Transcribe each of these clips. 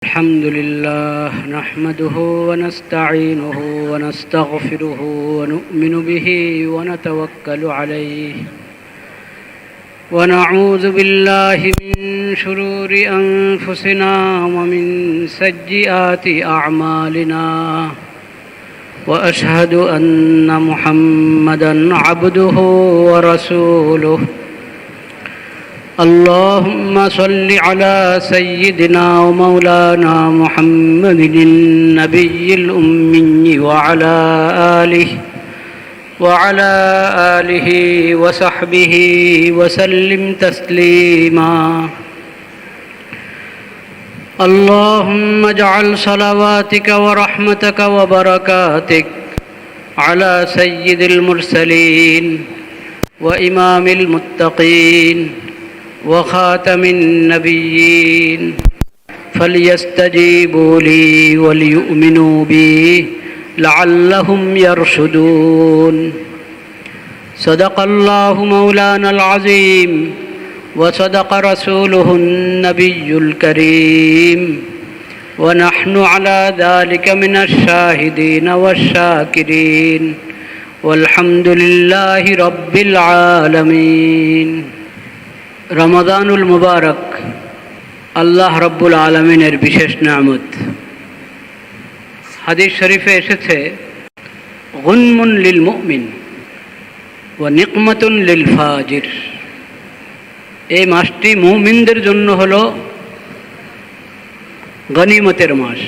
الحمد لله نحمده ونستعينه ونستغفره ونؤمن به ونتوكل عليه ونعوذ بالله من شرور أنفسنا ومن سيئات أعمالنا وأشهد أن محمدًا عبده ورسوله اللهم صل على سيدنا ومولانا محمد النبي الأمي وعلى آله وصحبه وسلم تسليما اللهم اجعل صلواتك ورحمتك وبركاتك على سيد المرسلين وإمام المتقين وخاتم النبيين فليستجيبوا لي وليؤمنوا بي لعلهم يرشدون صدق الله مولانا العظيم وصدق رسوله النبي الكريم ونحن على ذلك من الشاهدين والشاكرين والحمد لله رب العالمين রমাদানুল মুবারক আল্লাহ রব্বুল আলামিনের বিশেষ নিয়ামত। হাদিস শরীফে এসেছে গুনমুন লিল মুমিন ওয়া নিকমাতুন লিল ফাজির। এই মাসটি মুমিনদের জন্য হলো গনিমতের মাস।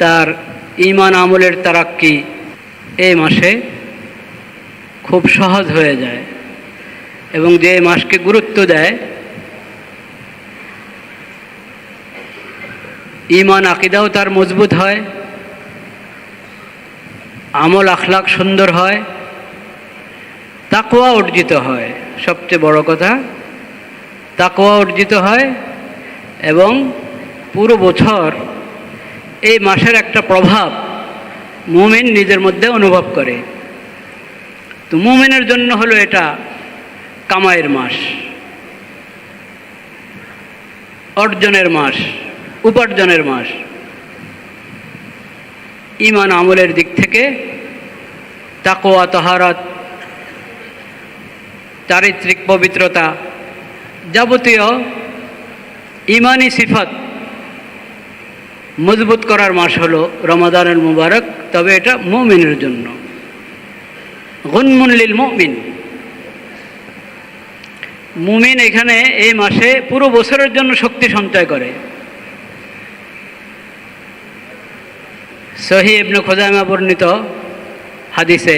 তার ঈমান আমলের তারাক্কি এই মাসে খুব সহজ হয়ে যায় এবং যে মাসকে গুরুত্ব দেয় ঈমান আকীদাও তার মজবুত হয়, আমল আখলাক সুন্দর হয়, তাকওয়া অর্জিত হয়। সবচেয়ে বড় কথা, তাকওয়া অর্জিত হয় এবং পুরো বছর এই মাসের একটা প্রভাব মুমিন নিজের মধ্যে অনুভব করে। তো মুমিনের জন্য হলো এটা কামাইয়ের মাস, অর্জনের মাস, উপার্জনের মাস। ঈমান আমলের দিক থেকে তাকওয়া, তাহারাত, চারিত্রিক পবিত্রতা, যাবতীয় ঈমানি সিফাত মজবুত করার মাস হলো রমাদানুল মুবারক। তবে এটা মুমিনের জন্য গুনমুন লিল মুমিন। মুমিন এখানে এই মাসে পুরো বছরের জন্য শক্তি সঞ্চয় করে। সহিহ ইবনে খুজাইমা বর্ণিত হাদিসে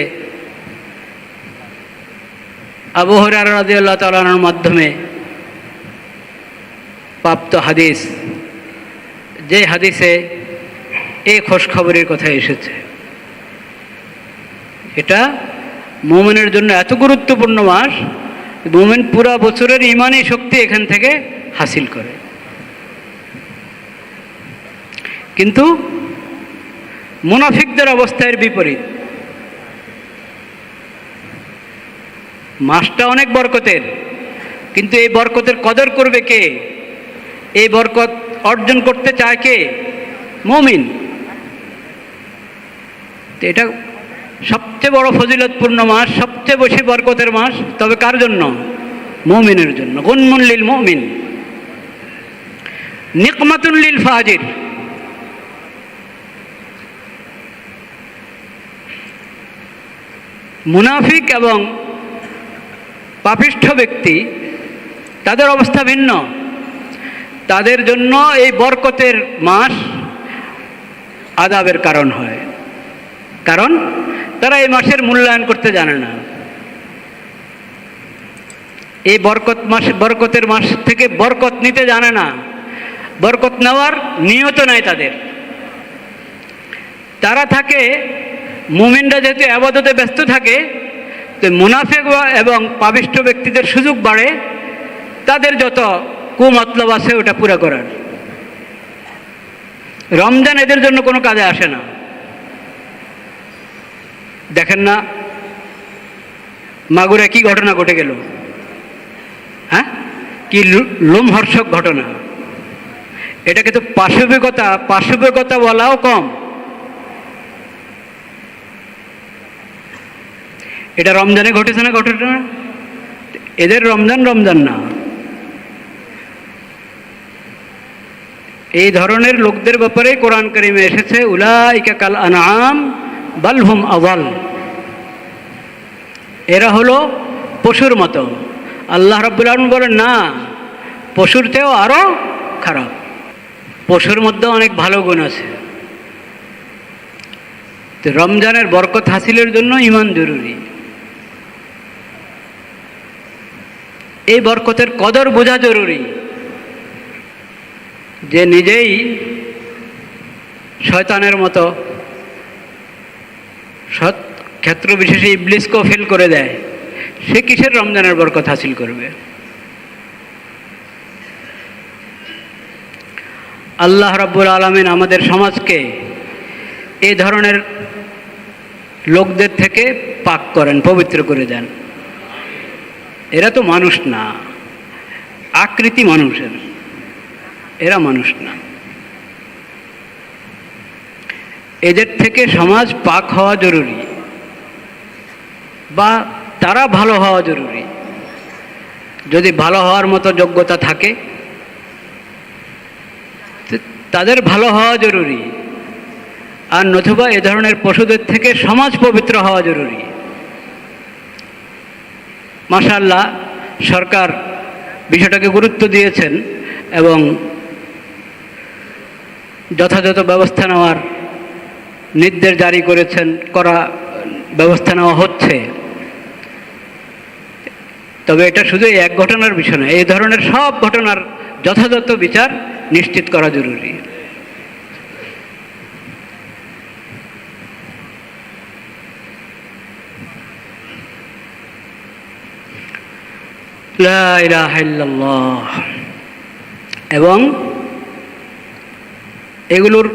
আবু হুরায়রা রাদিয়াল্লাহু তাআলা আনহুর মাধ্যমে প্রাপ্ত হাদিস, যে হাদিসে এই খোঁজখবরের কথা এসেছে। এটা মুমিনের জন্য এত গুরুত্বপূর্ণ মাস, মুমিন পুরা বছরের ঈমানি শক্তি এখান থেকে হাসিল করে। কিন্তু মুনাফিকদের অবস্থার বিপরীত। মাসটা অনেক বরকতের, কিন্তু এই বরকতের কদর করবে কে? এই বরকত অর্জন করতে চায় কে? মুমিন। এটা সবচেয়ে বড় ফজিলতপূর্ণ মাস, সবচেয়ে বেশি বরকতের মাস। তবে কার জন্য? মুমিনের জন্য। গুনমুন লিল মুমিন, নিকমাতুন লিল ফাজির। মুনাফিক এবং পাপিষ্ঠ ব্যক্তি, তাদের অবস্থা ভিন্ন। তাদের জন্য এই বরকতের মাস আযাবের কারণ হয়, কারণ তারা এই মাসের মূল্যায়ন করতে জানে না। এই বরকতের মাস থেকে বরকত নিতে জানে না, বরকত নেওয়ার নিয়ত নাই তাদের। তারা থাকে, মুমিনরা যেহেতু ইবাদতে ব্যস্ত থাকে, তো মুনাফিক এবং পাপিষ্ঠ ব্যক্তিদের সুযোগ বাড়ে তাদের যত কুমতলব আছে ওটা পুরো করার। রমজান এদের জন্য কোনো কাজে আসে না। দেখেন না মাগুরে কি ঘটনা ঘটে গেল, হ্যাঁ? কি লোমহর্ষক ঘটনা। এটাকে তো পাশবিকতা বলাও কম। এটা রমজানে ঘটেছে না ঘটেছে না? এদের রমজান না। এই ধরনের লোকদের ব্যাপারে কোরআন কারিমে এসেছে উলাইকা কাল আনআম বাল হুম আযাল, এরা হলো পশুর মতো। আল্লাহ রাব্বুল আলামিন বলেন না, পশুর চেয়েও আরো খারাপ। পশুর মধ্যে অনেক ভালো গুণ আছে। তো রমজানের বরকত হাসিলের জন্য ঈমান জরুরি। এই বরকতের কদর বোঝা জরুরি, যে নিজেই শয়তানের মতো সৎ ক্ষেত্র বিশেষে ইবলিসকেও ফেল করে দেয়, সে কিসের রমজানের বরকত হাসিল করবে? আল্লাহ রাব্বুল আলামিন আমাদের সমাজকে এই ধরনের লোকদের থেকে পাক করেন, পবিত্র করে দেন। এরা তো মানুষ না, আকৃতি মানুষের, এরা মানুষ না। এদের থেকে সমাজ পাক হওয়া জরুরি, বা তারা ভালো হওয়া জরুরি। যদি ভালো হওয়ার মতো যোগ্যতা থাকে তাদের ভালো হওয়া জরুরি, আর নতুবা এ ধরনের পশুদের থেকে সমাজ পবিত্র হওয়া জরুরি। মাশাআল্লাহ, সরকার বিষয়টাকে গুরুত্ব দিয়েছেন এবং যথাযথ ব্যবস্থা নেওয়ার নির্দেশ জারি করেছেন, ব্যবস্থা নেওয়া হচ্ছে। তবে এটা শুধু এক ঘটনার বিষয় নয়, এই ধরনের সব ঘটনার যথাযথ বিচার নিশ্চিত করা জরুরি। লা ইলাহা ইল্লাল্লাহ। এবং এগুলোর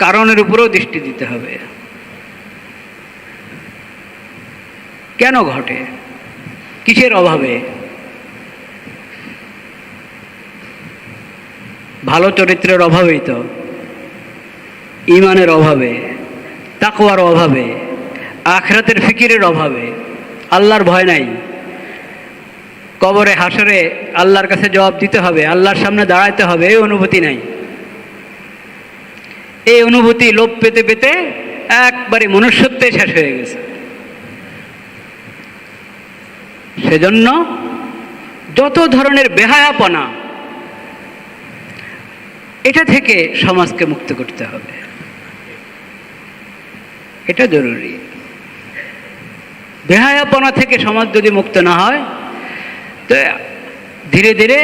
কারণের উপরেও দৃষ্টি দিতে হবে। কেন ঘটে? কিসের অভাবে? ভালো চরিত্রের অভাবেই তো, ঈমানের অভাবে, তাকওয়ার অভাবে, আখিরাতের ফিকিরের অভাবে। আল্লাহর ভয় নাই, কবরে হাসরে আল্লাহর কাছে জবাব দিতে হবে, আল্লাহর সামনে দাঁড়াইতে হবে, এই অনুভূতি নাই। এই অনুভূতি লোপ পেতে পেতে একবারে মনুষ্যত্বে শেষ হয়ে গেছে। সেজন্য যত ধরনের বেহায়াপনা, এটা থেকে সমাজকে মুক্ত করতে হবে, এটা জরুরি। বেহায়াপনা থেকে সমাজ যদি মুক্ত না হয় তো ধীরে ধীরে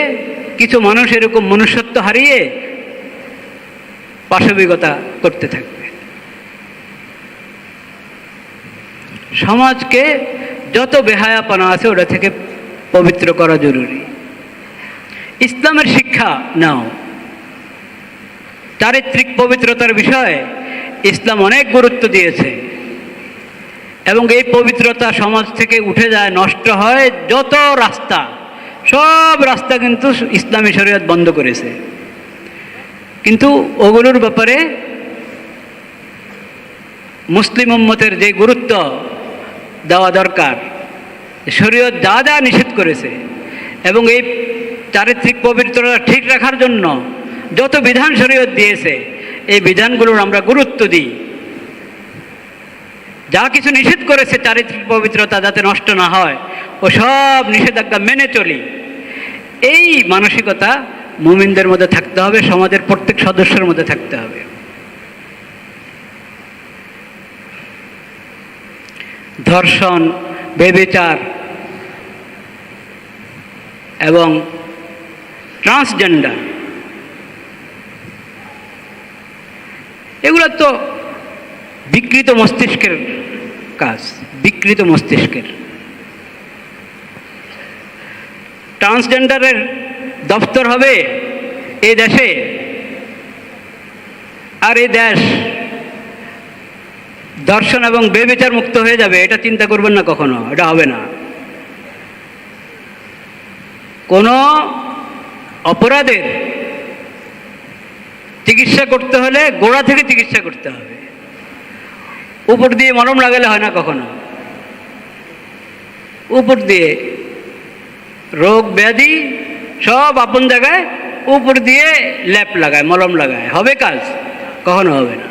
কিছু মানুষ এরকম মনুষ্যত্ব হারিয়ে পাশবিকতা করতে থাকবে। সমাজকে যত বেহায়াপনা আছে ওটা থেকে পবিত্র করা জরুরি। ইসলামের শিক্ষা নাও। চারিত্রিক পবিত্রতার বিষয়ে ইসলাম অনেক গুরুত্ব দিয়েছে, এবং এই পবিত্রতা সমাজ থেকে উঠে যায়, নষ্ট হয় যত রাস্তা, সব রাস্তা কিন্তু ইসলামী শরীয়ত বন্ধ করেছে। কিন্তু ওগুলোর ব্যাপারে মুসলিম উম্মতের যে গুরুত্ব দেওয়া দরকার, শরীয়ত যা যা নিষেধ করেছে এবং এই চারিত্রিক পবিত্রতা ঠিক রাখার জন্য যত বিধান শরীয়ত দিয়েছে, এই বিধানগুলোর আমরা গুরুত্ব দিই। যা কিছু নিষেধ করেছে চারিত্রিক পবিত্রতা যাতে নষ্ট না হয়, ও সব নিষেধাজ্ঞা মেনে চলি, এই মানসিকতা মুমিনদের মধ্যে থাকতে হবে, সমাজের প্রত্যেক সদস্যের মধ্যে থাকতে হবে। ধর্ষণ, ব্যভিচার এবং ট্রান্সজেন্ডার, এগুলো তো বিকৃত মস্তিষ্কের কাজ, বিকৃত মস্তিষ্কের। ট্রান্সজেন্ডারের দপ্তর হবে এই দেশে, আর এই দেশ ধর্ষণ এবং ব্যভিচার মুক্ত হয়ে যাবে, এটা চিন্তা করবেন না কখনো, এটা হবে না। কোনো অপরাধের চিকিৎসা করতে হলে গোড়া থেকে চিকিৎসা করতে হবে। উপর দিয়ে মলম লাগালে হয় না কখনো। উপর দিয়ে রোগ ব্যাধি সব আপন জায়গায়, উপর দিয়ে ল্যাপ লাগায়, মলম লাগায়, হবে কাজ? কখনো হবে না।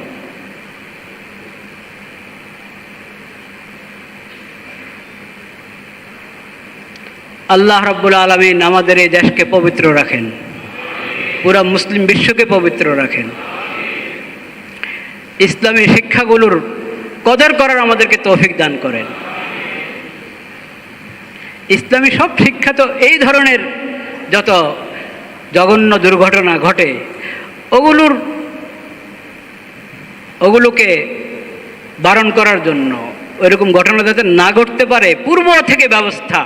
আল্লাহ রাব্বুল আলামিন আমাদের এই দেশকে পবিত্র রাখেন, পুরা মুসলিম বিশ্বকে পবিত্র রাখেন। ইসলামী শিক্ষাগুলোর কদর করার আমাদেরকে তৌফিক দান করেন। ইসলামী সব শিক্ষা তো এই ধরনের যত জঘন্য দুর্ঘটনা ঘটে ওগুলোকে বারণ করার জন্য, ওইরকম ঘটনা যাতে না ঘটতে পারে পূর্ব থেকে ব্যবস্থা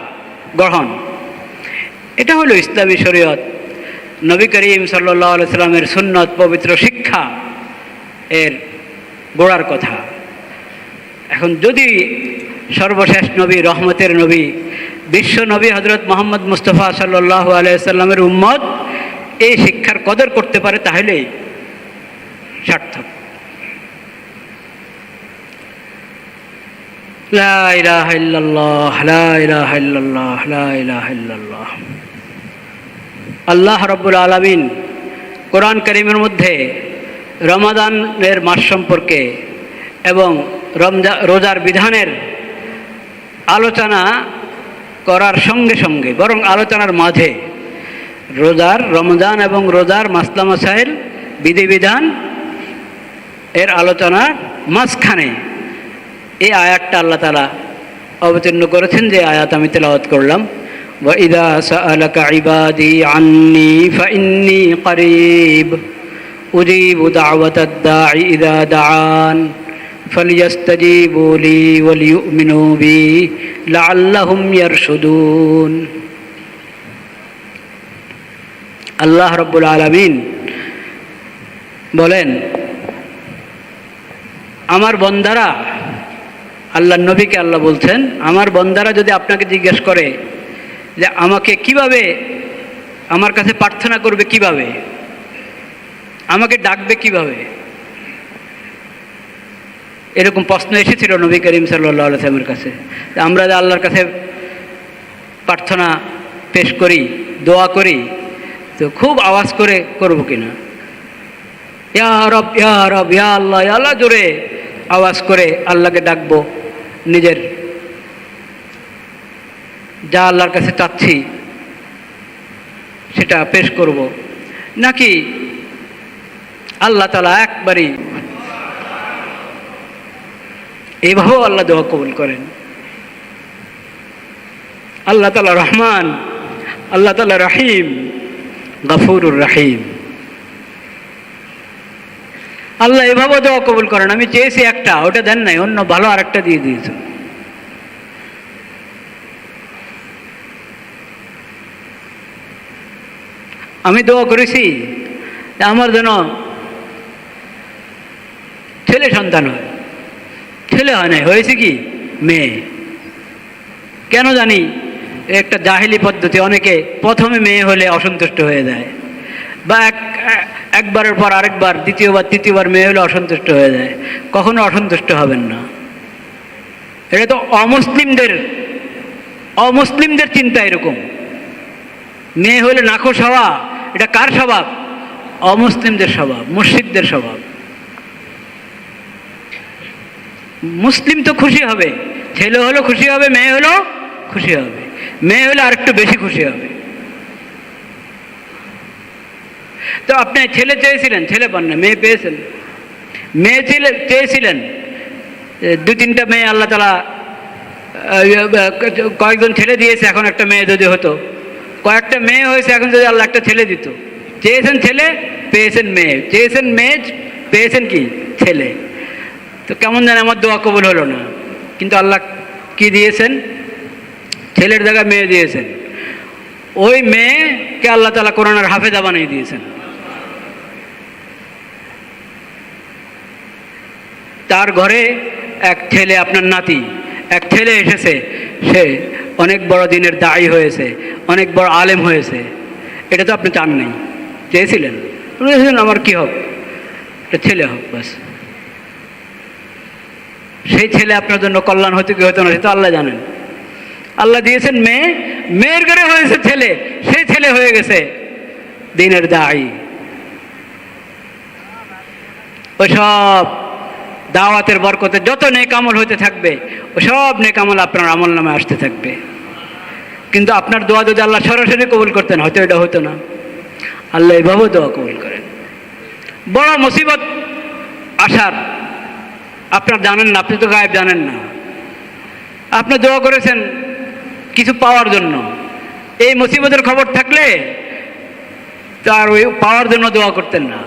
গ্রহণ, এটা হলো ইসলামী শরীয়ত, নবী করিম সাল্লাল্লাহু আলাইহি সাল্লামের সুন্নত, পবিত্র শিক্ষা এর গোড়ার কথা। এখন যদি সর্বশেষ নবী, রহমতের নবী, বিশ্ব নবী হযরত মুহাম্মদ মুস্তাফা সাল্লাল্লাহু আলাইহি সাল্লামের উম্মত এই শিক্ষার কদর করতে পারে তাহলে সার্থক। লা ইলাহা ইল্লাল্লাহ, লা ইলাহা ইল্লাল্লাহ, লা ইলাহা ইল্লাল্লাহ। আল্লাহ রাব্বুল আলামিন কোরআন কারীমের মধ্যে রমাদানের মাস সম্পর্কে এবং রোজার বিধানের আলোচনা করার সঙ্গে সঙ্গে, বরং আলোচনার মাঝে রমজান এবং রোজার মাসলা মাসাইল, বিধিবিধান এর আলোচনার মাঝখানে এই আয়াতটা আল্লাহ তাআলা অবতীর্ণ করেছেন, যে আয়াত আমি তেলাওয়াত করলাম। وَإِذَا سَأَلَكَ عِبَادِي عَنِّي فَإِنِّي قَرِيبٌ أُجِيبُ دَعْوَةَ الدَّاعِ إِذَا دَعَانِ فَلْيَسْتَجِيبُوا لِي وَلْيُؤْمِنُوا بِي لَعَلَّهُمْ يَرْشُدُونَ। আল্লাহ রাব্বুল আলামিন বলেন, আমার বন্দারা, আল্লাহর নবীকে আল্লাহ বলছেন, আমার বন্দারা যদি আপনাকে জিজ্ঞেস করে যে আমাকে কিভাবে, আমার কাছে প্রার্থনা করবে কিভাবে, আমাকে ডাকবে কিভাবে, এরকম প্রশ্ন এসেছিল নবী করিম সাল্লাল্লাহু আলাইহি ওয়াসাল্লামের কাছে। আমরা যে আল্লাহর কাছে প্রার্থনা পেশ করি, দোয়া করি, তো খুব আওয়াজ করে করবো কিনা, ইয়া রব, ইয়া রব, ইয়া আল্লাহ, ইয়া আল্লাহ জোরে আওয়াজ করে আল্লাহকে ডাকবো, নিজের যা আল্লাহর কাছে চাচ্ছি সেটা পেশ করব, নাকি আল্লাহ তাআলা একবারই এইভাবেও আল্লাহ দোয়া কবুল করেন? আল্লাহ তাআলা রহমান, আল্লাহ তাআলা রহিম, গফুরুর রহিম। আল্লাহ এভাবে দোয়া কবুল করেন। আমি চেয়েছি একটা, ওটা দেন নাই, অন্য ভালো আরেকটা দিয়ে দিয়েছেন। আমি দোয়া করেছি আমার যেন ছেলে সন্তান হয়, ছেলে হয় নাই, হয়েছে কি মেয়ে। কেন জানি একটা জাহেলি পদ্ধতি, অনেকে প্রথমে মেয়ে হলে অসন্তুষ্ট হয়ে যায়, বা একবারের পর আরেকবার, দ্বিতীয়বার তৃতীয়বার মেয়ে হলে অসন্তুষ্ট হয়ে যায়। কখনো অসন্তুষ্ট হবেন না। এটা তো অমুসলিমদের চিন্তা এরকম। মেয়ে হলে নাখোশ হওয়া, এটা কার স্বভাব? অমুসলিমদের স্বভাব, মুশরিকদের স্বভাব। মুসলিম তো খুশি হবে, ছেলে হলো খুশি হবে, মেয়ে হলো খুশি হবে, মেয়ে হলে আরেকটু বেশি খুশি হবে। তো আপনি ছেলে চেয়েছিলেন, ছেলে পান না, মেয়ে পেয়েছেন। মেয়ে চেয়েছিলেন, দু তিনটা মেয়ে আল্লাহ তাআলা কয়েকজন ছেলে দিয়েছে, এখন একটা মেয়ে যদি হতো, কয়েকটা মেয়ে হয়েছে, এখন যদি আল্লাহ একটা ছেলে দিত। চেয়েছেন ছেলে, পেয়েছেন মেয়ে, চেয়েছেন মেয়ে, পেয়েছেন কি ছেলে। তো কেমন জানে আমার দোয়া কবুল হলো না। কিন্তু আল্লাহ কি দিয়েছেন? ছেলের জায়গায় মেয়ে দিয়েছেন। ওই মেয়েকে আল্লাহ তাআলা কোরআনের হাফেজা বানিয়ে দিয়েছেন। তার ঘরে এক ছেলে, আপনার নাতি, এক ছেলে এসেছে, সে অনেক বড় দিনের দায়ী হয়েছে, অনেক বড় আলেম হয়েছে। এটা তো আপনি চান নাই, চেয়েছিলেন, বলেছিলেন আমার কি হোক, একটা ছেলে হোক, বাস। সেই ছেলে আপনার জন্য কল্যাণ হতো কি হতো না সেটা আল্লাহ জানেন। আল্লাহ দিয়েছেন মেয়ে, মেয়ের ঘরে হয়েছে ছেলে, সেই ছেলে হয়ে গেছে দ্বীনের দায়ী। ওইসব দাওয়াতের বরকতে যত নেক আমল হইতে থাকবে, ওসব নেক আমল আপনার আমল নামে আসতে থাকবে। কিন্তু আপনার দোয়া যদি আল্লাহ সরাসরি কবুল করতেন, হয়তো এটা হতো না। আল্লাহ এভাবেও দোয়া কবুল করেন। বড় মুসিবত আসার আপনার জানেন না, আপনি তো গায়েব জানেন না। আপনি দোয়া করেছেন কিছু পাওয়ার জন্য, এই মুসিবতের খবর থাকলে তার ওই পাওয়ার জন্য দোয়া করতেন না।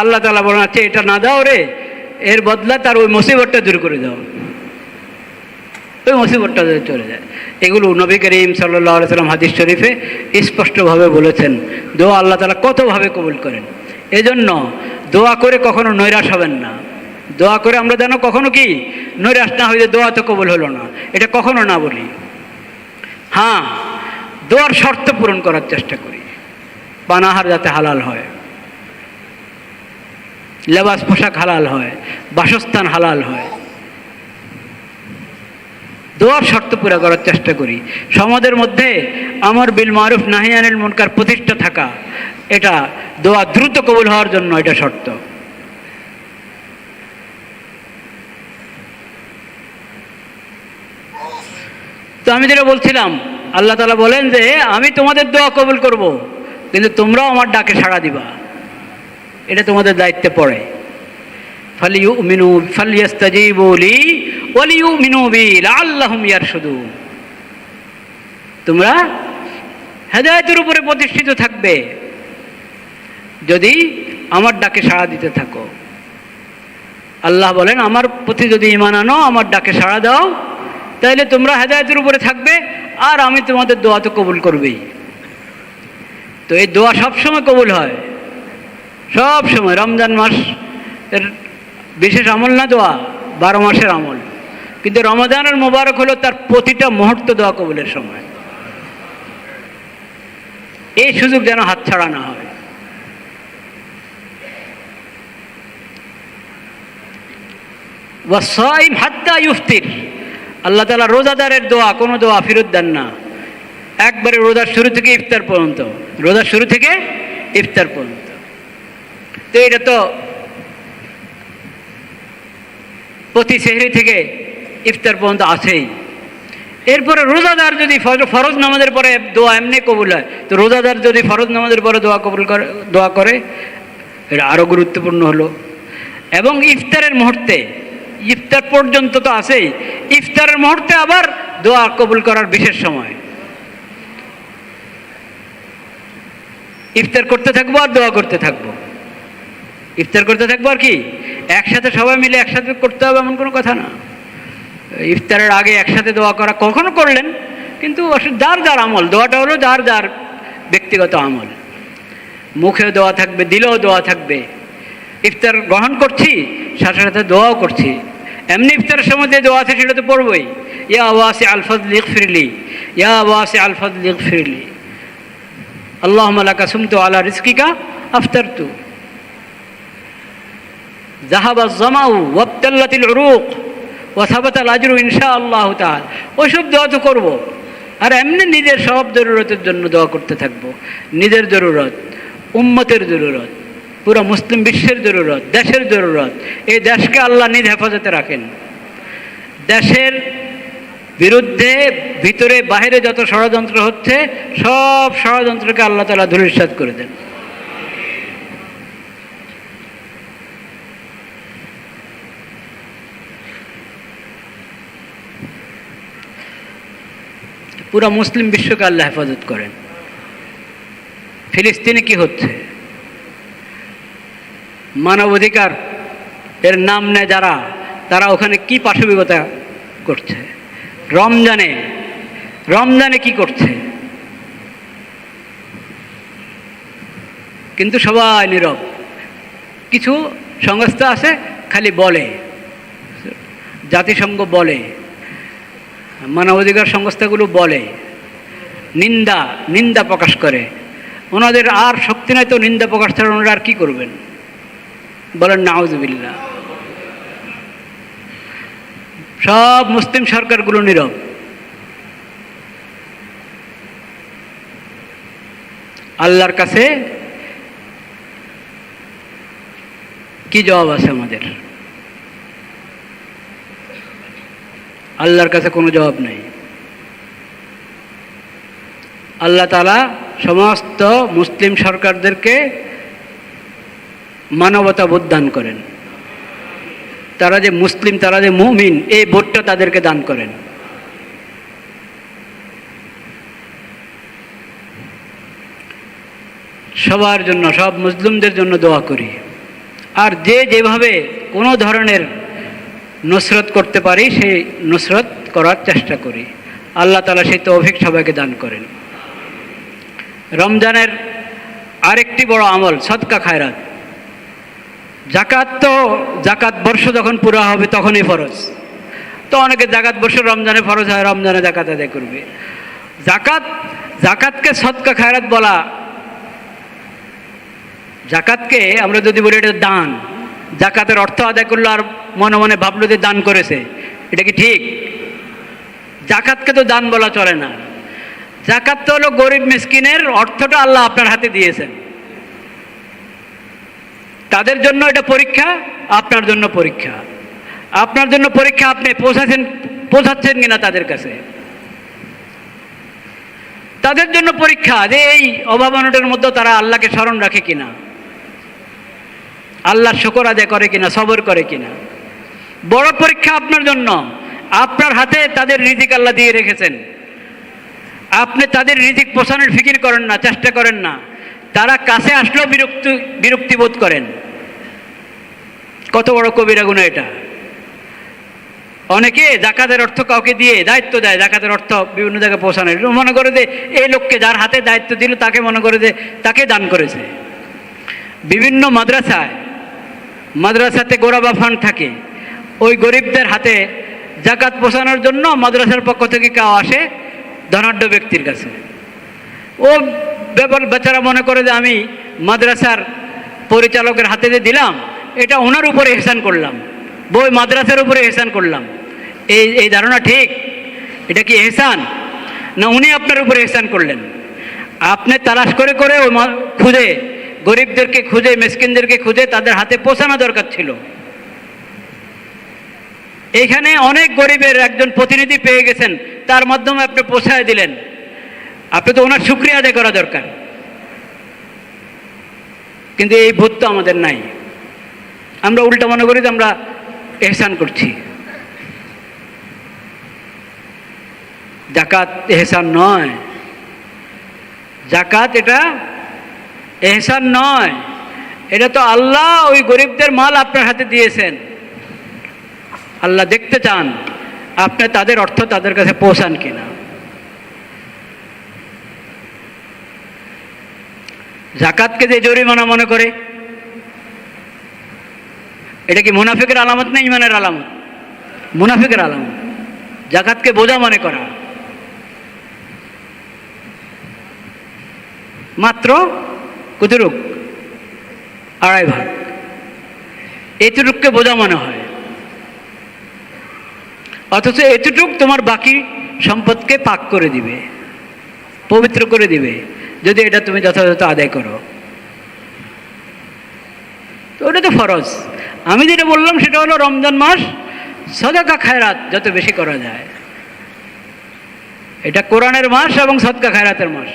আল্লাহ তাআলা বলেন, আচ্ছা এটা না দাও রে, এর বদলা তার ওই মুসিবতটা দূর করে দাও, ওই মুসিবতটা চলে যায়। এগুলো নবী করিম সাল্লাল্লাহু আলাইহি সাল্লাম হাদিস শরীফে স্পষ্টভাবে বলেছেন। দোয়া আল্লাহ তাআলা কতভাবে কবুল করেন। এজন্য দোয়া করে কখনো নৈরাশ হবেন না। দোয়া করে আমরা যেন কখনো কি নৈরাশ না হয়ে দোয়া তো কবুল হলো না, এটা কখনো না বলি। হ্যাঁ, দোয়ার শর্ত পূরণ করার চেষ্টা করি। পানাহার যাতে হালাল হয়, লেবাস পোশাক হালাল হয়, বাসস্থান হালাল হয়, দোয়ার শর্ত পুরা করার চেষ্টা করি। সমাজের মধ্যে আমর বিল মারুফ নাহি আনিল মুনকার প্রতিষ্ঠা থাকা, এটা দোয়া দ্রুত কবুল হওয়ার জন্য এটা শর্ত। তো আমি যেটা বলছিলাম, আল্লাহ তাআলা বলেন যে আমি তোমাদের দোয়া কবুল করব, কিন্তু তোমরাও আমার ডাকে সাড়া দিবা, এটা তোমাদের দায়িত্বে পড়ে। ফালিউমিনু ফালিয়াস্তাজিবু লি ওয়ালিউমিনু বি লাআল্লাহুম ইয়ারশুদুন। তোমরা হেদায়েতের উপরে প্রতিষ্ঠিত থাকবে যদি আমার ডাকে সাড়া দিতে থাকো। আল্লাহ বলেন, আমার প্রতি যদি ঈমান আনো, আমার ডাকে সাড়া দাও, তাহলে তোমরা হেদায়েতের উপরে থাকবে, আর আমি তোমাদের দোয়া তো কবুল করবেই। তো এই দোয়া সবসময় কবুল হয়, সব সময়। রমজান মাস এর বিশেষ আমল না দোয়া, 12 মাসের আমল। কিন্তু রমজানের মোবারক হলো তার প্রতিটা মুহূর্ত দোয়া কবুলের সময়। এই সুযোগ যেন হাতছাড়া না হয়। ওয়াসাইম হাত্তা ইফতির, আল্লাহ তাআলা রোজাদারের দোয়া, কোনো দোয়া ফেরত দেন না। একবারে রোজার শুরু থেকে ইফতার পর্যন্ত, রোজার শুরু থেকে ইফতার পর্যন্ত। তো এটা তো প্রতি সেহরি থেকে ইফতার পর্যন্ত আছেই। এরপরে রোজাদার যদি ফরজ নামাজের পরে দোয়া এমনি কবুল হয়, তো রোজাদার যদি ফরজ নামাজের পরে দোয়া করে এটা আরও গুরুত্বপূর্ণ হলো। এবং ইফতারের মুহূর্তে, ইফতার পর্যন্ত তো আছেই, ইফতারের মুহূর্তে আবার দোয়া কবুল করার বিশেষ সময়। ইফতার করতে থাকবো আর দোয়া করতে থাকবো, ইফতার করতে থাকবো আর কি একসাথে সবাই মিলে একসাথে করতে হবে এমন কোনো কথা না। ইফতারের আগে একসাথে দোয়া করা কখনো করলেন, কিন্তু যার যার আমল, দোয়াটা হলো যার যার ব্যক্তিগত আমল। মুখেও দোয়া থাকবে, দিলেও দোয়া থাকবে। ইফতার গ্রহণ করছি, সাথে সাথে দোয়াও করছি। এমনি ইফতারের সময় যে দোয়া আছে সেটা তো পড়বই। ইয়া ওয়াসি আল ফাদলি ইগফিরলি, ইয়া ওয়াসি আল ফাদলি ইগফিরলি, আল্লাহুম্মা লাকা সুমতু আলা রিজকিকা আফতারতু, যাহাবা জামাউ ওয়াবতাল্লাতিল উরুক ওয়া সাবাতাল আজরু ইনশাআল্লাহু তাআলা। ওইসব দোয়া তো করবো। আর এমনি নিজের সব জরুরতের জন্য দোয়া করতে থাকবো। নিজের জরুরত, উম্মতের জরুরত, পুরো মুসলিম বিশ্বের জরুরত, দেশের জরুরত। এই দেশকে আল্লাহ নিজ হেফাজতে রাখেন। দেশের বিরুদ্ধে ভিতরে বাহিরে যত ষড়যন্ত্র হচ্ছে, সব ষড়যন্ত্রকে আল্লাহ তাআলা ধূলিসাৎ করে দেন। পুরা মুসলিম বিশ্বকে আল্লাহ হেফাজত করেন। ফিলিস্তিনে কি হচ্ছে, মানবাধিকার এর নাম নেয় যারা, তারা ওখানে কি পাশবিকতা করছে, রমজানে কি করছে, কিন্তু সবাই নীরব। কিছু সংস্থা আছে খালি বলে, জাতিসংঘ বলে, মানবাধিকার সংস্থাগুলো বলে, নিন্দা প্রকাশ করে। ওনাদের আর শক্তি নাই তো নিন্দা প্রকাশ ছাড়া ওনারা আর কী করবেন? বলেন নাউজুবিল্লাহ। সব মুসলিম সরকারগুলো নীরব। আল্লাহর কাছে কি জবাব আছে আমাদের? আল্লাহর কাছে কোনো জবাব নেই। আল্লাহ তাআলা সমস্ত মুসলিম সরকারদেরকে মানবতা বোধ দান করেন। তারা যে মুসলিম, তারা যে মুমিন, এই বোধটা তাদেরকে দান করেন। সবার জন্য, সব মুসলিমদের জন্য দোয়া করি। আর যে যেভাবে কোনো ধরনের নুসরত করতে পারি সেই নুসরত করার চেষ্টা করি। আল্লাহ তাআলা সেই তৌফিক সবাইকে দান করেন। রমজানের আরেকটি বড় আমল সদকা খায়রাত। জাকাত তো জাকাত বর্ষ যখন পুরা হবে তখনই ফরজ। তো অনেকে জাকাত বর্ষ রমজানে ফরজ হয়, রমজানে জাকাত আদায় করবে। জাকাতকে সদকা খায়রাত বলা, জাকাতকে আমরা যদি বলি এটা দান, জাকাতের অর্থ আদায় করলো আর মনে মনে ভাবলো যে দান করেছে, এটা কি ঠিক? জাকাতকে তো দান বলা চলে না। জাকাত তো হলো গরিব মিসকিনের অর্থটা আল্লাহ আপনার হাতে দিয়েছেন, তাদের জন্য এটা পরীক্ষা, আপনার জন্য পরীক্ষা। আপনার জন্য পরীক্ষা, আপনি পৌঁছাচ্ছেন কিনা তাদের কাছে। তাদের জন্য পরীক্ষা যে এই অভাবনটার মধ্যে তারা আল্লাহকে স্মরণ রাখে কিনা, আল্লাহর শুকর আদায় করে কিনা, সবর করে কিনা। বড় পরীক্ষা আপনার জন্য। আপনার হাতে তাদের রিজিক আল্লাহ দিয়ে রেখেছেন, আপনি তাদের রিজিক পোষানোর ফিকির করেন না, চেষ্টা করেন না। তারা কাছে আসলেও বিরক্তি বোধ করেন। কত বড় কবিরা গুনাহ এটা। অনেকে জাকাতের অর্থ কাউকে দিয়ে দায়িত্ব দেয়, জাকাতের অর্থ বিভিন্ন জায়গায় পৌঁছানোর, মনে করে যে এই লোককে যার হাতে দায়িত্ব দিল তাকে মনে করে যে তাকে দান করেছে। বিভিন্ন মাদ্রাসাতে গোরাবা ফান্ড থাকে, ওই গরিবদের হাতে জাকাত পৌঁছানোর জন্য মাদ্রাসার পক্ষ থেকে কেউ আসে ধনাঢ্য ব্যক্তির কাছে। ও বেচারা মনে করে যে আমি মাদ্রাসার পরিচালকের হাতে যে দিলাম, এটা ওনার উপরে ইহসান করলাম, বই মাদ্রাসার উপরে ইহসান করলাম। এই ধারণা ঠিক? এটা কি ইহসান? না উনি আপনার উপরে ইহসান করলেন? আপনি তালাশ করে করে ওই খুঁজে, গরিবদেরকে খুঁজে, মিসকিনদেরকে খুঁজে তাদের হাতে পৌঁছানো দরকার ছিল। এইখানে অনেক গরিবের একজন প্রতিনিধি পেয়ে গেছেন, তার মাধ্যমে আপনি পৌঁছায় দিলেন। আপনি তো ওনার শুকরিয়া আদায় করা দরকার, কিন্তু এই বোধ তো আমাদের নাই। আমরা উল্টা মনে করি যে আমরা এহসান করছি। জাকাত এহসান নয়, জাকাত এটা এহসান নয়, এটা তো আল্লাহ ওই গরিবদের মাল আপনার হাতে দিয়েছেন। আল্লাহ দেখতে চান আপনি তাদের অর্থ তাদের কাছে পৌঁছান কিনা। জাকাতকে যে জরিমানা মনে করে, এটা কি মুনাফিকের আলামত না ইমানের আলামত? মুনাফিকের আলামত। জাকাতকে বোঝা মনে করা। মাত্র কতটুক? 2.5 ভাগ। এতটুককে বোঝা মনে হয়, অথচ এতটুক তোমার বাকি সম্পদকে পাক করে দিবে, পবিত্র করে দিবে, যদি এটা তুমি যথাযথ আদায় করো। তো ওটা তো ফরজ। আমি যেটা বললাম সেটা হলো রমজান মাস সদকা খায়রাত যত বেশি করা যায়। এটা কোরআনের মাস এবং সদকা খায়রাতের মাস।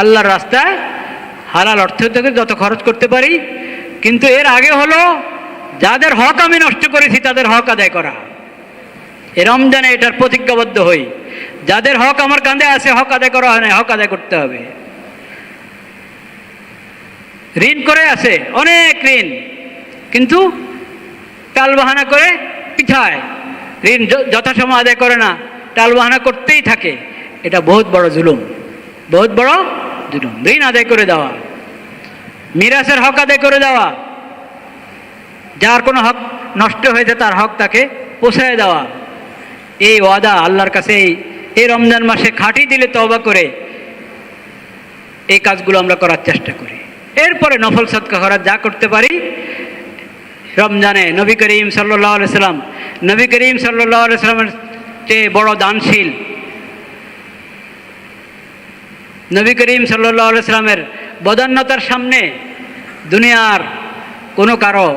আল্লাহর রাস্তায় হালাল অর্থ থেকে যত খরচ করতে পারি, কিন্তু এর আগে হলো যাদের হক আমি নষ্ট করেছি তাদের হক আদায় করা। এ রমজানে এটার প্রতিজ্ঞাবদ্ধ হই, যাদের হক আমার কাঁধে আছে, হক আদায় করা হয় না, হক আদায় করতে হবে। ঋণ করে আছে, অনেক ঋণ, কিন্তু টালবাহানা করে পিঠায়, ঋণ যথাসময় আদায় করে না, টালবাহানা করতেই থাকে। এটা বহুত বড় জুলুম, বহুত বড় জুলুম। ঋণ আদায় করে দেওয়া, মিরাসের হক আদায় করে দেওয়া, যার কোনো হক নষ্ট হয়েছে তার হক তাকে পৌঁছায় দেওয়া। এই ওয়াদা আল্লাহর কাছে এই রমজান মাসে খাঁটি দিলে তওবা করে এই কাজগুলো আমরা করার চেষ্টা করি। এরপরে নফল সদকা খয়রাত যা করতে পারি রমজানে নবী করিম সাল্লাল্লাহু আলাইহি সাল্লাম, নবী করিম সাল্লাল্লাহু আলাইহি সাল্লামের চেয়ে বড় দানশীল, নবী করিম সাল্লাল্লাহু আলাইহি সাল্লামের বদান্যতার সামনে দুনিয়ার কোনো কারো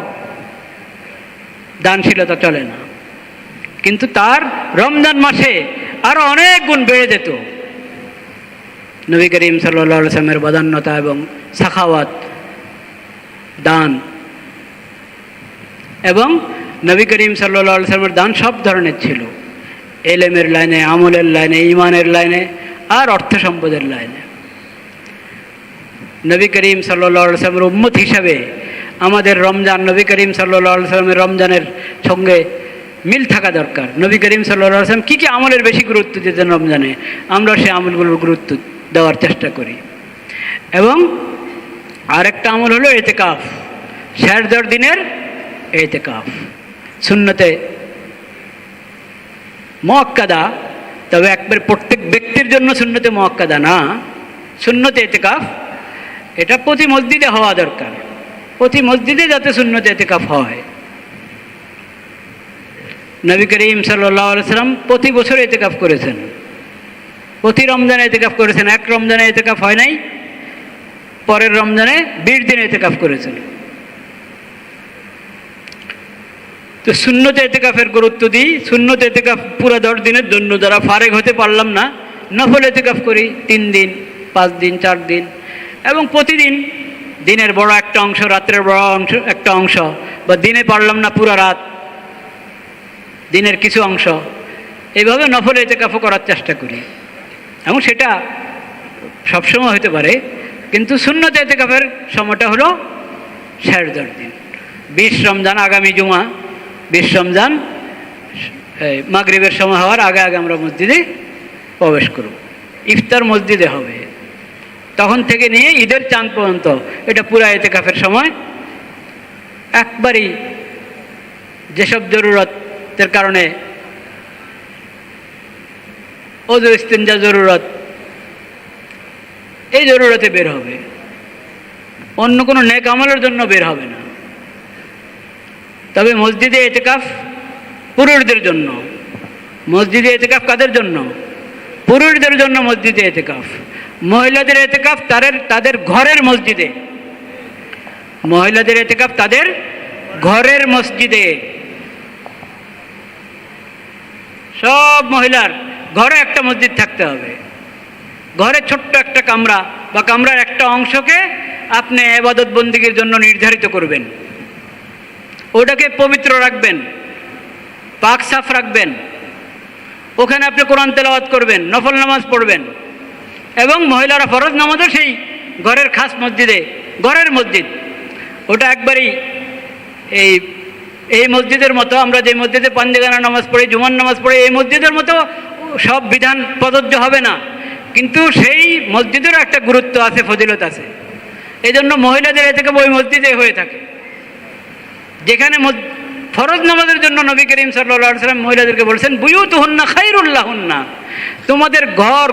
দানশীলতা চলে না। কিন্তু তার রমজান মাসে আরো অনেক গুণ বেড়ে যেত নবী করিম সাল্লাল্লাহু আলাইহি সাল্লামের বদান্যতা এবং সাখাওয়াত, দান। এবং নবী করিম সাল্লাল্লাহু আলাইহি সাল্লামের দান সব ধরনের ছিল, এলেমের লাইনে, আমলের লাইনে, ঈমানের লাইনে, আর অর্থ সম্পদের লাইনে। নবী করিম সাল্লাল্লাহু আলাইহি সাল্লামের উম্মত হিসাবে আমাদের রমজান নবী করিম সাল্লাল্লাহু আলাইহি সাল্লামের রমজানের সঙ্গে মিল থাকা দরকার। নবী করিম সাল্লাল্লাহু আলাইহি সাল্লাম কী কী আমলের বেশি গুরুত্ব দিতেন রমজানে, আমরা সেই আমলগুলোর গুরুত্ব দেওয়ার চেষ্টা করি। এবং আরেকটা আমল হলো ইতিকাফ, শেষ 10 দিনের ইতিকাফ, সুন্নতে মুআক্কাদা, তবে একবার প্রত্যেক ব্যক্তির জন্য সুন্নতে মুআক্কাদা না, সুন্নতে ইতিকাফ এটা প্রতি মসজিদে হওয়া দরকার, প্রতি মসজিদে যাতে সুন্নতে ইতিকাফ হয়। নবী করিম সাল্লাল্লাহু আলাইহি সাল্লাম প্রতি বছর ইতিকাফ করেছেন, প্রতি রমজানে ইতিকাফ করেছেন। এক রমজানে ইতিকাফ হয় নাই, পরের রমজানে 20 দিন ইতিকাফ করেছেন। তো সুন্নতে ইতিকাফের গুরুত্ব দিই। সুন্নতে ইতিকাফ পুরো 10 দিনের জন্য, যারা ফারেক হতে পারলাম না, নফল ইতিকাফ করি 3 দিন, 5 দিন, 4 দিন, এবং প্রতিদিন দিনের বড় একটা অংশ, রাত্রের বড় অংশ একটা অংশ, বা দিনে পারলাম না পুরো রাত, দিনের কিছু অংশ, এইভাবে নফল ইতিকাফও করার চেষ্টা করি। এবং সেটা সবসময় হতে পারে, কিন্তু সুন্নত ইতিকাফের সময়টা হলো শেষ 10 দিন। 20 রমজান, আগামী জুমা 20 রমজান মাগরিবের সময় হওয়ার আগে আগে আমরা মসজিদে প্রবেশ করব। ইফতার মসজিদে হবে, তখন থেকে নিয়ে ঈদের চাঁদ পর্যন্ত এটা পুরা ইতিকাফের সময়। একবারই যেসব জরুরতের কারণে, ওযু ইস্তিনজা জরুরত, এই জরুরতে বের হবে, অন্য কোনো নেক আমলের জন্য বের হবে না। তবে মসজিদে ইতিকাফ পুরুষদের জন্য। মসজিদে ইতিকাফ কাদের জন্য? পুরুষদের জন্য মসজিদে ইতিকাফ। মহিলাদের ইতিকাফ তাদের ঘরের মসজিদে, মহিলাদের ইতিকাফ তাদের ঘরের মসজিদে। সব মহিলার ঘরে একটা মসজিদ থাকতে হবে, ঘরে ছোট্ট একটা কামরা বা কামরার একটা অংশকে আপনি ইবাদত বন্দেগীর জন্য নির্ধারিত করবেন, ওটাকে পবিত্র রাখবেন, পাক সাফ রাখবেন, ওখানে আপনি কোরআন তেলাওয়াত করবেন, নফল নামাজ পড়বেন। এবং মহিলারা ফরজ নামাজও সেই ঘরের খাস মসজিদে, ঘরের মসজিদ, ওটা একবারই এই মসজিদের মতো, আমরা যে মসজিদে পাঞ্জেগানা নামাজ পড়ি, জুমার নামাজ পড়ি, এই মসজিদের মতো সব বিধান প্রযোজ্য হবে না, কিন্তু সেই মসজিদেরও একটা গুরুত্ব আছে, ফজিলত আছে। এই জন্য মহিলাদের থেকে ওই মসজিদে হয়ে থাকে, যেখানে ফরজ নামাজের জন্য নবী করিম সাল্লাল্লাহু আলাইহি সাল্লাম মহিলাদেরকে বলছেন বুয়ুতুহুন্না খায়রুল লাহুন্না, তোমাদের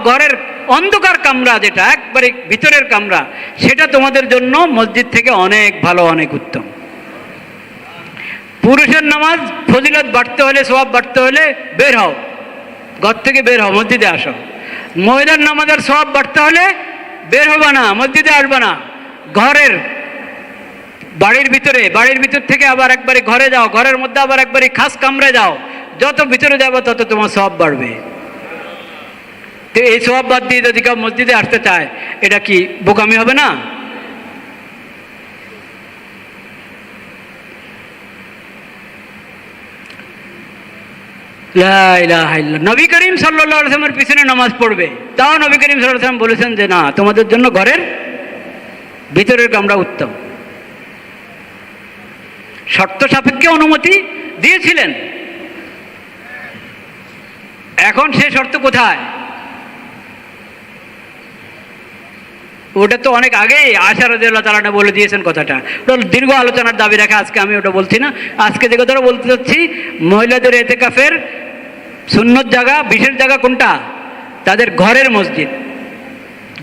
ঘরের অন্ধকার কামরা, যেটা একবারে ভিতরের কামরা, সেটা তোমাদের জন্য মসজিদ থেকে অনেক ভালো, অনেক উত্তম। পুরুষের নামাজ ফজিলত বাড়তে হলে, সওয়াব বাড়তে হলে বের হও, ঘর থেকে বের হও, মসজিদে আসো। মহিলার নামাজের সওয়াব বাড়তে হলে বের হবা না, মসজিদে আসবা না, ঘরের বাড়ির ভিতর থেকে আবার একবারে ঘরে যাও, ঘরের মধ্যে আবার একবারে খাস কামরে যাও, যত ভিতরে যাবো তত তোমার সওয়াব বাড়বে। তো এই সওয়াব বাদ দিয়ে যদি কেউ মসজিদে আসতে চায়, এটা কি বোকামি হবে না? লা ইলাহা ইল্লাল্লাহ। নবী করিম সাল্লাল্লাহু আলাইহি ওয়াসাল্লামের পিছনে নামাজ পড়বে, তাও নবী করিম সাল্লাল্লাহু আলাইহি ওয়াসাল্লাম বলেছেন যে না, তোমাদের জন্য ঘরের ভিতরের কামরা উত্তম। শর্ত সাপেক্ষে অনুমতি দিয়েছিলেন, এখন সে শর্ত কোথায়? ওটা তো অনেক আগেই আয়েশা রাদিয়াল্লাহু তাআলা বলে দিয়েছেন কথাটা, ওটা দীর্ঘ আলোচনার দাবি রাখে, আজকে আমি ওটা বলছি না। আজকে যে কথাটা বলতে চাচ্ছি, মহিলাদের ইতিকাফের সুন্নত জায়গা, বিশেষ জায়গা কোনটা? তাদের ঘরের মসজিদ,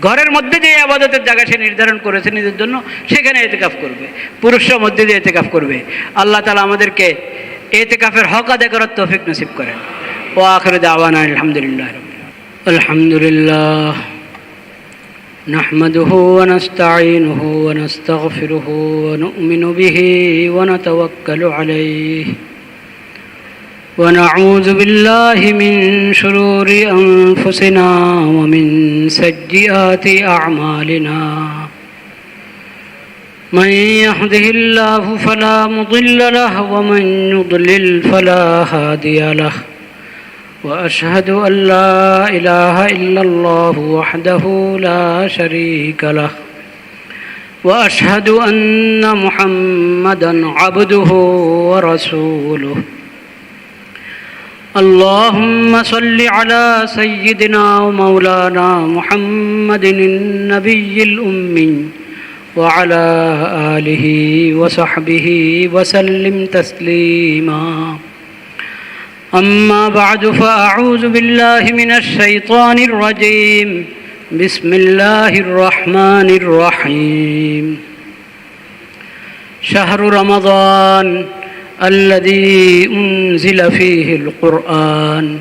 ঘরের মধ্যে যে ইবাদতের জায়গা সে নির্ধারণ করেছে নিজের জন্য, সেখানে ইতিকাফ করবে। পুরুষরা মধ্যে দিয়ে ইতিকাফ করবে। আল্লাহ তাআলা আমাদেরকে ইতিকাফের হক আদায় করার তৌফিক নসিব করেন। ওয়া আখিরু দাওয়ানা আলহামদুলিল্লাহ রাব্বিল আলামিন। আলহামদুলিল্লাহ نحمده ونستعينه ونستغفره ونؤمن به ونتوكل عليه ونعوذ بالله من شرور أنفسنا ومن سيئات أعمالنا من يهده الله فلا مضل له ومن يضلل فلا هادي له وأشهد أن لا إله إلا الله وحده لا شريك له وأشهد أن محمدًا عبده ورسوله اللهم صل على سيدنا ومولانا محمد النبي الأمي وعلى آله وصحبه وسلم تسليما أما بعد فأعوذ بالله من الشيطان الرجيم بسم الله الرحمن الرحيم شهر رمضان الذي أنزل فيه القرآن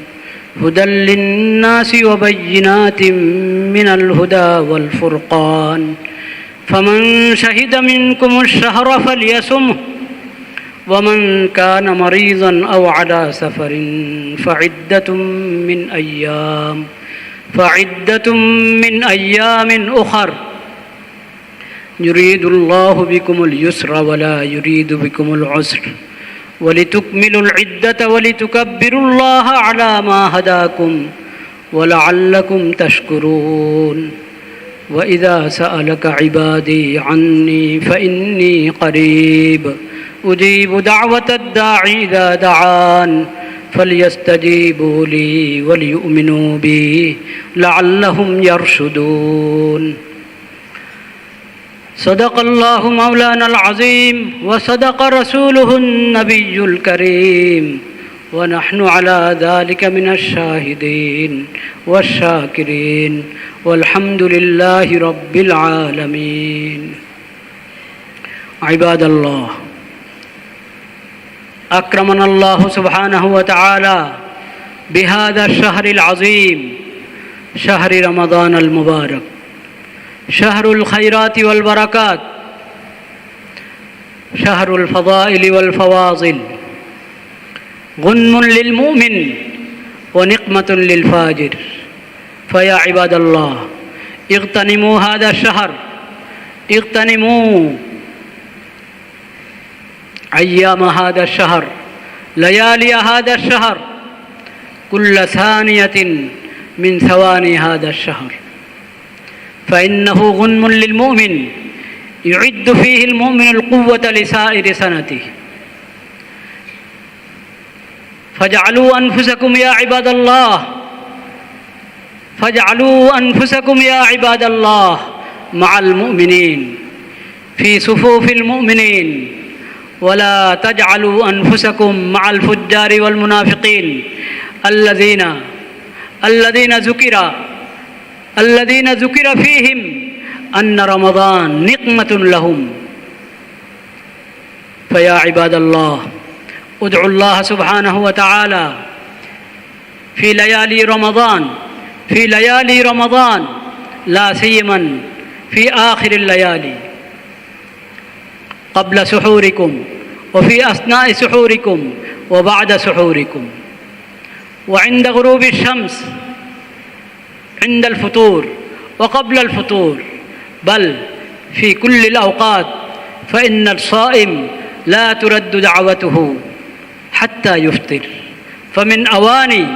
هدى للناس وبينات من الهدى والفرقان فمن شهد منكم الشهر فليصمه ومن كان مريضا أو على سفر فعدة من أيام أخر يريد الله بكم اليسر ولا يريد بكم العسر ولتكملوا العدة ولتكبروا الله على ما هداكم ولعلكم تشكرون وإذا سألك عبادي عني فإني قريب أجيب دعوة الداعي إذا دعان فليستجيبوا لي وليؤمنوا بي لعلهم يرشدون صدق الله مولانا العظيم وصدق رسوله النبي الكريم ونحن على ذلك من الشاهدين والشاكرين والحمد لله رب العالمين عباد الله أكرمنا الله سبحانه وتعالى بهذا الشهر العظيم شهر رمضان المبارك شهر الخيرات والبركات شهر الفضائل والفواضل غنم للمؤمن ونقمة للفاجر فيا عباد الله اغتنموا هذا الشهر اغتنموا أيام هذا الشهر ليالي هذا الشهر كل ثانية من ثواني هذا الشهر فإنه غنم للمؤمن يعد فيه المؤمن القوة لسائر سنته فاجعلوا أنفسكم يا عباد الله فاجعلوا أنفسكم يا عباد الله مع المؤمنين في صفوف المؤمنين ولا تجعلوا أنفسكم مع الفجار والمنافقين الذين ذكر فيهم أن رمضان نقمة لهم فيا عباد الله ادعوا الله سبحانه وتعالى في ليالي رمضان لا سيما في آخر الليالي قبل سحوركم وفي أثناء سحوركم وبعد سحوركم وعند غروب الشمس عند الفطور وقبل الفطور بل في كل الأوقات فإن الصائم لا ترد دعوته حتى يفطر فمن أوان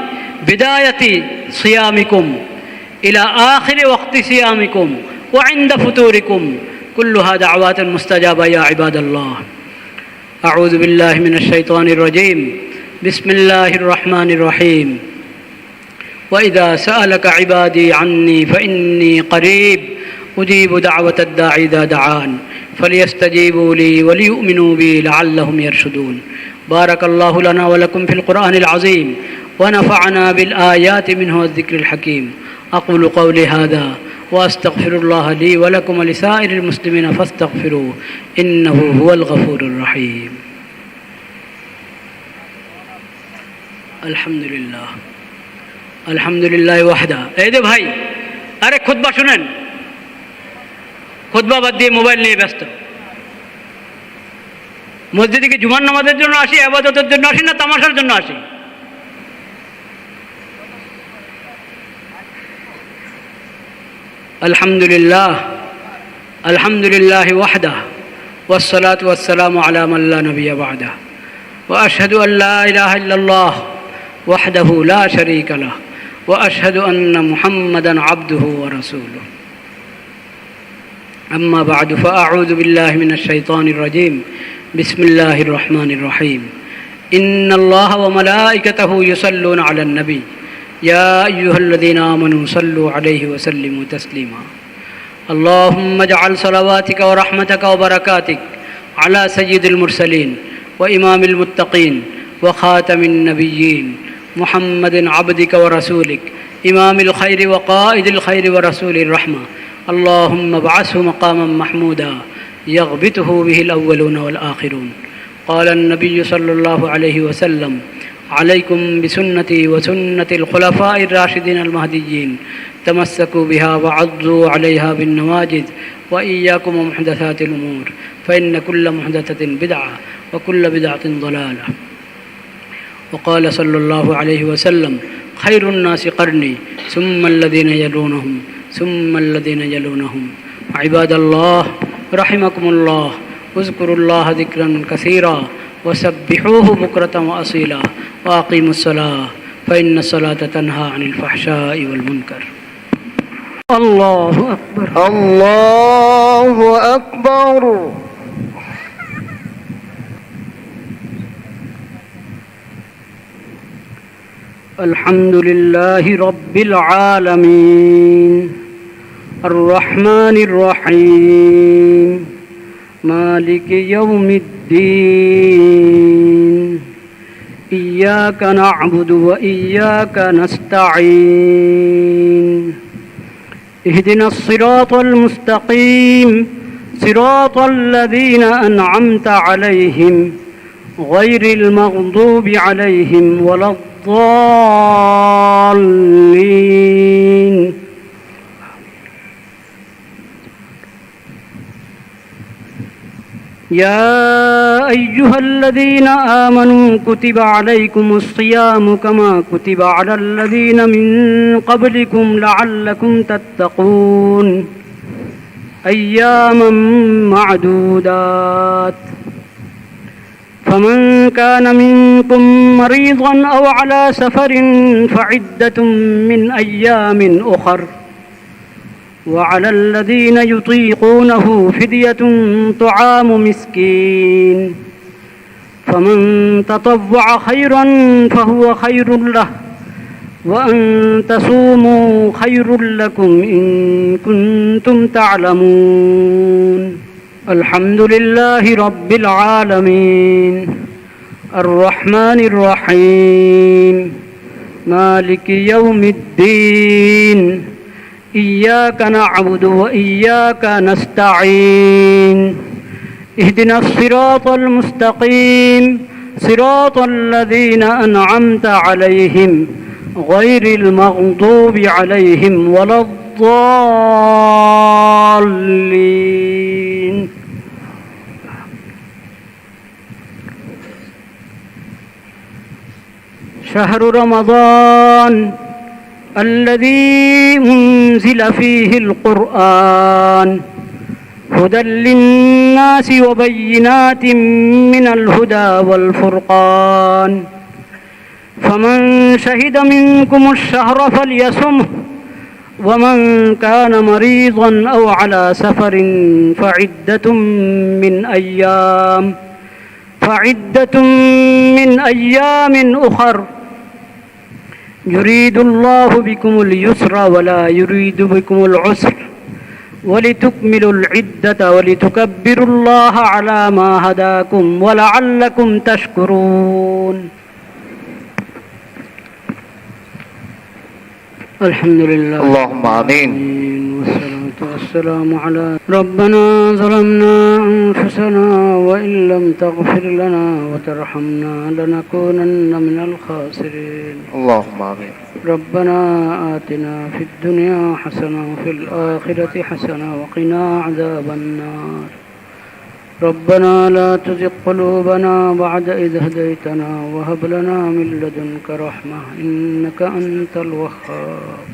بداية صيامكم إلى آخر وقت صيامكم وعند فطوركم كلها دعوات مستجابة يا عباد الله أعوذ بالله من الشيطان الرجيم بسم الله الرحمن الرحيم وإذا سألك عبادي عني فإني قريب أجيب دعوة الداعي إذا دعان فليستجيبوا لي وليؤمنوا بي لعلهم يرشدون بارك الله لنا ولكم في القرآن العظيم ونفعنا بالآيات منه والذكر الحكيم أقول قولي هذا وأستغفر الله لي ولكم ولسائر المسلمين فاستغفروه إنه هو الغفور الرحيم আলহামদুলিল্লাহ আলহামদুলিল্লাহ ওয়াহদা। এই যে ভাই, আরে খুতবা শুনেন, খুতবা বাদ দিয়ে মোবাইল নিয়ে ব্যস্ত। মসজিদে কি জুমার নামাজের জন্য আসি, ইবাদতের জন্য আসি, না তামাশার জন্য আসি? আলহামদুলিল্লাহ আলহামদুলিল্লাহ ওয়াহদা ওয়াসসালাতু ওয়াসসালামু আলা মান লা নাবিয়্যা বা'দা ওয়া আশহাদু আন লা ইলাহা ইল্লাল্লাহ ওয়াহদাহু লা শারীকা লাহু ওয়া আশহাদু আন্না মুহাম্মাদান আবদুহু ওয়া রাসূলুহু। আম্মা বা'দু ফাআউযু বিল্লাহি মিনাশ শাইতানির রাজীম। বিসমিল্লাহির রহমানির রহিম। ইন্নাল্লাহা ওয়া মালাইকাতাহু ইউসাল্লুনা আলান নবী ইয়া আইয়ুহাল্লাযীনা আমানু সাল্লু আলাইহি ওয়া সাল্লিমু তাসলিমা। اللهم اجعل صلواتك ورحمتك وبركاتك على سيد المرسلين وإمام المتقين وخاتم النبيين محمد عبدك ورسولك إمام الخير وقائد الخير ورسول الرحمة. اللهم ابعثه مقاما محمودا يغبطه به الأولون والآخرون. قال النبي صلى الله عليه وسلم: عليكم بسنتي وسنة الخلفاء الراشدين المهديين تمسكوا بها وعضوا عليها بالنواجذ وإياكم ومحدثات الأمور فإن كل محدثة بدعة وكل بدعة ضلالة. وقال صلى الله عليه وسلم: خير الناس قرني ثم الذين يلونهم ثم الذين يلونهم. عباد الله رحمكم الله، اذكروا الله ذكرا كثيرا وسبحوه بكرة وأصيلا وأقيموا الصلاة فإن الصلاة تنهى عن الفحشاء والمنكر. الله أكبر الله أكبر. الحمد لله رب العالمين الرحمن الرحيم مالك يوم الدين إياك نعبد وإياك نستعين اهدنا الصراط المستقيم صراط الذين أنعمت عليهم غير المغضوب عليهم ولا الضالين. يا أيها الذين آمنوا كتب عليكم الصيام كما كتب على الذين من قبلكم لعلكم تتقون أياما معدودات. فمن كان منكم مريضا أو على سفر فعدة من أيام أخر وعلى الذين يطيقونه فدية طعام مسكين فمن تطوع خيرا فهو خير له وأن تصوموا خير لكم إن كنتم تعلمون. الحمد لله رب العالمين الرحمن الرحيم مالك يوم الدين إياك نعبد وإياك نستعين اهدنا الصراط المستقيم صراط الذين أنعمت عليهم غير المغضوب عليهم ولا الضالين. شهر رمضان الذي أنزل فيه القرآن هدى للناس وبينات من الهدى والفرقان فمن شهد منكم الشهر فليصمه ومن كان مريضا أو على سفر فعدة من أيام أخر يريد الله بكم اليسر ولا يريد بكم العسر ولتكملوا العدة ولتكبروا الله على ما هداكم ولعلكم تشكرون. الحمد لله اللهم آمين. والصلاة والسلام على ربنا ظلمنا أنفسنا وإن لم تغفر لنا وترحمنا لنكونن من الخاسرين اللهم آمين. ربنا آتنا في الدنيا حسنة وفي الآخرة حسنة وقنا عذاب النار ربنا لا تزغ قلوبنا بعد إذ هديتنا وهب لنا من لدنك رحمة إنك أنت الوهاب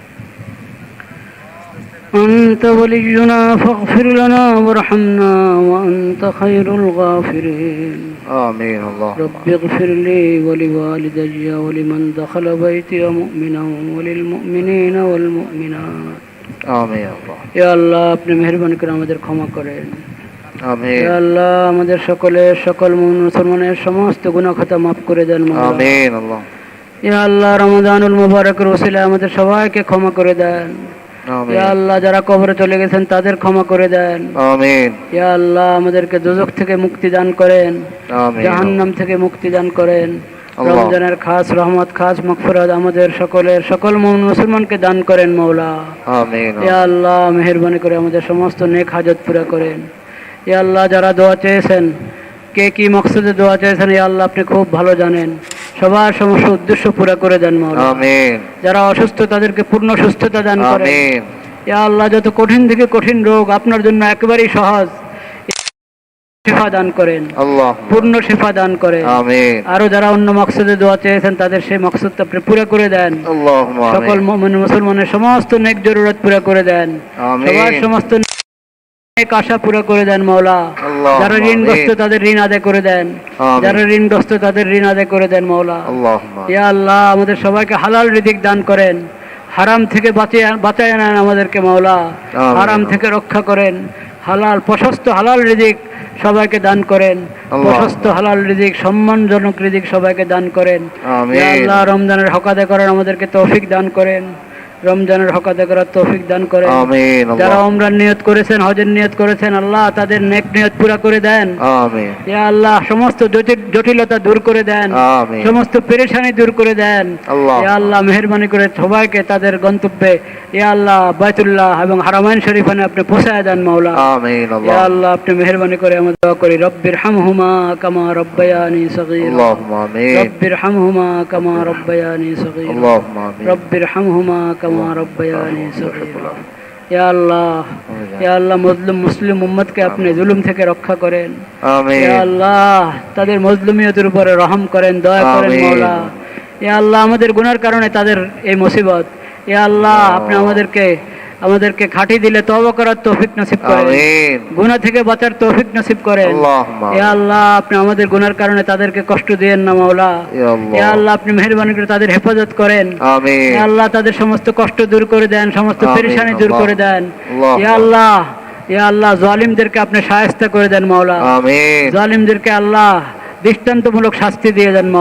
أنت ولينا فاغفر لنا وارحمنا وأنت خير الغافرين آمين. الله رب اغفر لي ولوالدي ولمن دخل بيتي مؤمنا وللمؤمنين والمؤمنات آمين. الله ইয়া আল্লাহ আপনি মেহেরবানি করে আমাদের ক্ষমা করেন آمين. ইয়া আল্লাহ আমাদের সকল মুসলমানের সমস্ত গুনাহ খাতা মাফ করে দেন মাওলা آمين. الله ইয়া আল্লাহ রমাদানুল মুবারকের ওসিলায় আমাদের সবাইকে ক্ষমা করে দেন ইয়া آمين. আল্লাহ যারা কবরে চলে গেছেন তাদের ক্ষমা করে দেন آمين. ইয়া আল্লাহ আমাদেরকে দোজখ থেকে মুক্তি দান করেন آمين. জাহান্নাম থেকে মুক্তি দান করেন আল্লাহ। রমজানের খাস রহমত খাস মাগফিরাত আমাদের সকল মুসলমানকে দান করেন মাওলা آمين. ইয়া আল্লাহ মেহেরবানি করে আমাদের সমস্ত নেক হাজত পুরা করেন ইয়া আল্লাহ যারা দোয়া চেয়েছেন কে কি মকসদে দোয়া চেয়েছেন ইয়া আল্লাহ আপনি খুব ভালো জানেন সবার সমস্ত উদ্দেশ্য পুরা করে দেন মাওলা آمين. যারা অসুস্থ তাদেরকে পূর্ণ সুস্থতা দান করেন آمين. ইয়া আল্লাহ যত কঠিন থেকে কঠিন রোগ আপনার জন্য একেবারেই সহজ শিফা দান করেন الله পূর্ণ শিফা দান করেন آمين. আরো যারা অন্য মকসদে দোয়া চেয়েছেন তাদের সেই মকসদটা আপনি পুরা করে দেন اللهم সকল آمين. মুমিন মুসলমানের সমস্ত নেক জরুরত পুরা করে দেন آمين. সবার সমস্ত নেক আশা পুরা করে দেন মাওলা اللهم যারা ঋণগ্রস্ত آمين. তাদের ঋণ আদায় করে দেন آمين. যারা ঋণগ্রস্ত তাদের ঋণ আদায় করে দেন মাওলা اللهم آمين. ইয়া আল্লাহ আমাদের সবাইকে হালাল রিজিক দান করেন হারাম থেকে বাঁচায় নেন আমাদেরকে মাওলা আমিন। হারাম থেকে রক্ষা করেন হালাল প্রশস্ত হালাল রিজিক সবাইকে দান করেন আল্লাহ। প্রশস্ত হালাল রিজিক সম্মানজনক রিজিক সবাইকে দান করেন আমিন। ইয়া আল্লাহ রমজানের হক আদায় করার আমাদেরকে তৌফিক দান করেন রমজানের হক আদায় করার তৌফিক দান করেন آمين. যারা الله উমরার নিয়ত করেছেন হজের নিয়ত করেছেন আল্লাহ তাদের নেক নিয়ত পুরা করে দেন آمين. ইয়া আল্লাহ সমস্ত জটিলতা দূর করে দেন آمين. সমস্ত পেরেশানি দূর করে দেন আল্লাহ। ইয়া আল্লাহ মেহেরবানি করে সবাইকে তাদের গন্তব্যে ইয়া আল্লাহ বাইতুল্লাহ এবং হারামাইন শরীফানে আপনি পৌঁছায় দেন মাওলা آمين. ইয়া الله আল্লাহ আপনি মেহেরবানি করে আমরা দোয়া করি রব্বির হামহুমা কামা রব্বায়ানি সগীরা اللهم آمين. রব্বির হামহুমা কামা রব্বায়ানি সগীরা اللهم آمين. রব্বির হামহুমা কামা রব্বায়ানি সগীরা ইয়া আল্লাহ ইয়া আল্লাহ মুসলিম উম্মতকে আপনি জুলুম থেকে রক্ষা করেন ইয়া آمين. আল্লাহ তাদের মজলুমিয়তের উপরে রহম করেন দয়া করেন আমিন। মাওলা ইয়া আল্লাহ আমাদের গুনার কারণে তাদের এই মুসিবত ইয়া আল্লাহ আপনি আমাদেরকে খাঁটি দিলে তওবা করার তৌফিক নসিব করেন آمين. গুনাহ থেকে বাঁচার তৌফিক নসিব করেন اللهم ইয়া آمين. আল্লাহ আপনি আমাদের গুনার কারণে তাদেরকে কষ্ট দিয়েন না মাওলা يا الله. ইয়া আল্লাহ আপনি মেহেরবানি করে তাদের হেফাজত করেন آمين. ইয়া আল্লাহ তাদের সমস্ত কষ্ট দূর করে দেন সমস্ত আমিন। পেরেশানি দূর করে দেন আল্লাহ। ইয়া আল্লাহ জালিমদেরকে আপনি শায়েস্তা করে দেন মাওলা آمين. জালিমদেরকে আল্লাহ দৃষ্টান্তমূলক শাস্তি দিয়ে দেন মাওলা